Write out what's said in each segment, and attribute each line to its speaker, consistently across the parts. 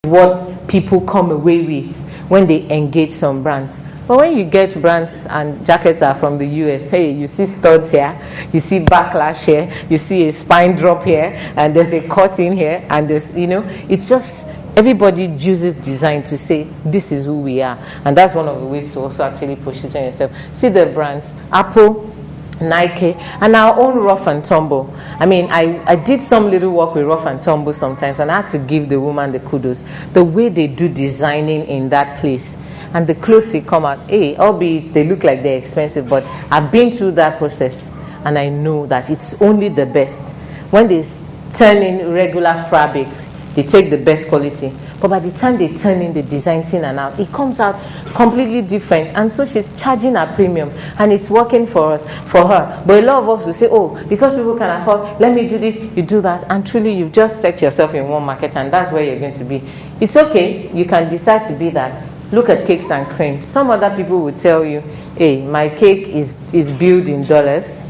Speaker 1: what people come away with when they engage some brands. But when you get brands and jackets are from the US, hey, you see studs here, you see backlash here, you see a spine drop here, and there's a cut in here, and there's, it's just, everybody uses design to say, this is who we are. And that's one of the ways to also actually position yourself. See the brands, Apple, Nike, and our own Rough and Tumble. I mean, I did some little work with Rough and Tumble sometimes, and I had to give the woman the kudos. The way they do designing in that place, and the clothes will come out, albeit they look like they're expensive, but I've been through that process, and I know that it's only the best. When they turn in regular fabrics, they take the best quality. But by the time they turn in the design in and out, it comes out completely different. And so she's charging a premium, and it's working for her. But a lot of us will say, oh, because people can afford, let me do this, you do that. And truly, you've just set yourself in one market, and that's where you're going to be. It's okay. You can decide to be that. Look at Cakes and Cream. Some other people will tell you, hey, my cake is billed in dollars.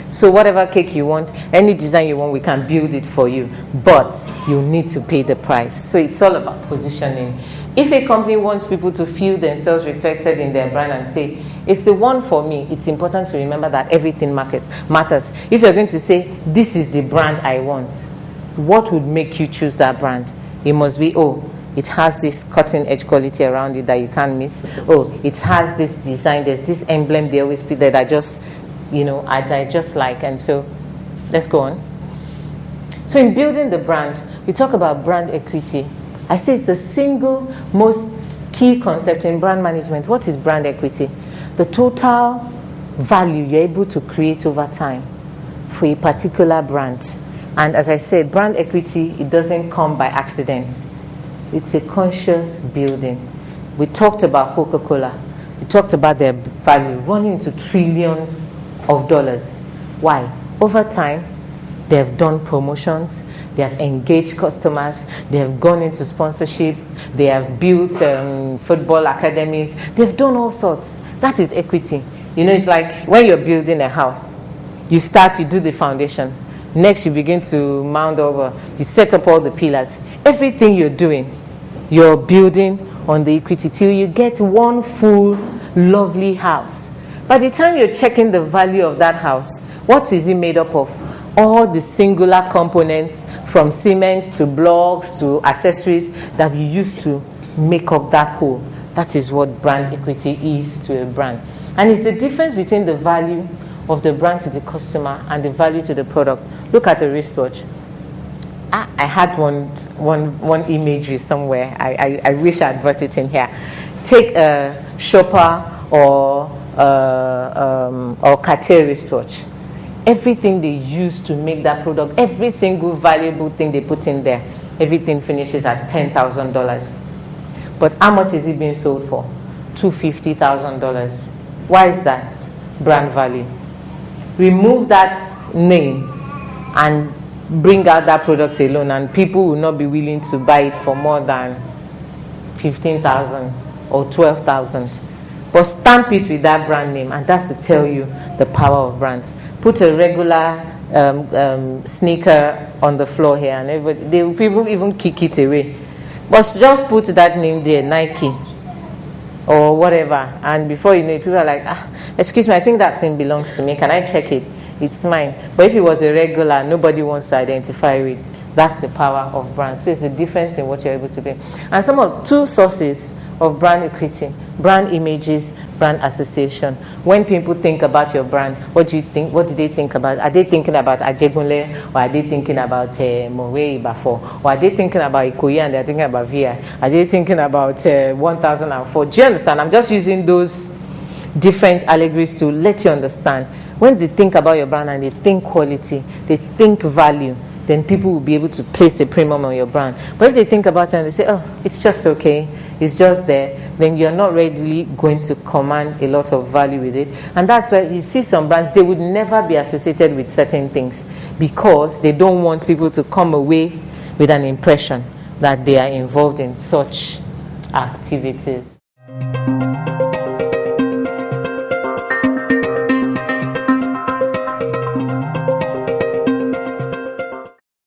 Speaker 1: So whatever cake you want, any design you want, we can build it for you. But you need to pay the price. So it's all about positioning. If a company wants people to feel themselves reflected in their brand and say, it's the one for me, it's important to remember that everything matters. If you're going to say, this is the brand I want, what would make you choose that brand? It must be, it has this cutting edge quality around it that you can't miss. It has this design, there's this emblem they always put that I just like. And so let's go on. So in building the brand, we talk about brand equity. I say it's the single most key concept in brand management. What is brand equity? The total value you're able to create over time for a particular brand. And as I said, brand equity, it doesn't come by accident. It's a conscious building. We talked about Coca-Cola. We talked about their value running into trillions of dollars. Why? Over time, they have done promotions, they have engaged customers, they have gone into sponsorship, they have built football academies, they've done all sorts. That is equity. It's like when you're building a house, you do the foundation. Next, you begin to mound over, you set up all the pillars. Everything you're doing, you're building on the equity till you get one full, lovely house. By the time you're checking the value of that house, what is it made up of? All the singular components, from cement to blocks to accessories that you use to make up that whole. That is what brand equity is to a brand. And it's the difference between the value of the brand to the customer and the value to the product. Look at a wristwatch. I had one imagery somewhere. I wish I'd brought it in here. Take a Chopard or Cartier wristwatch. Everything they use to make that product, every single valuable thing they put in there, everything finishes at $10,000. But how much is it being sold for? $250,000. Why is that? Brand value. Remove that name and bring out that product alone, and people will not be willing to buy it for more than $15,000 or $12,000. But stamp it with that brand name, and that's to tell you the power of brands. Put a regular sneaker on the floor here, and people even kick it away. But just put that name there, Nike or whatever, and before you know it, people are like, excuse me, I think that thing belongs to me. Can I check it? It's mine. But if it was a regular, nobody wants to identify with. That's the power of brands. So it's a difference in what you're able to do. And two sources of brand equity: brand images, brand association. When people think about your brand, what do you think? What do they think about? Are they thinking about Ajegunle, or are they thinking about Mowe Ibafo, or are they thinking about Ikoyi and they're thinking about VI? Are they thinking about 1004? Do you understand? I'm just using those different allegories to let you understand. When they think about your brand and they think quality, they think value, then people will be able to place a premium on your brand. But if they think about it and they say, it's just okay, it's just there, then you're not readily going to command a lot of value with it. And that's why you see some brands, they would never be associated with certain things because they don't want people to come away with an impression that they are involved in such activities.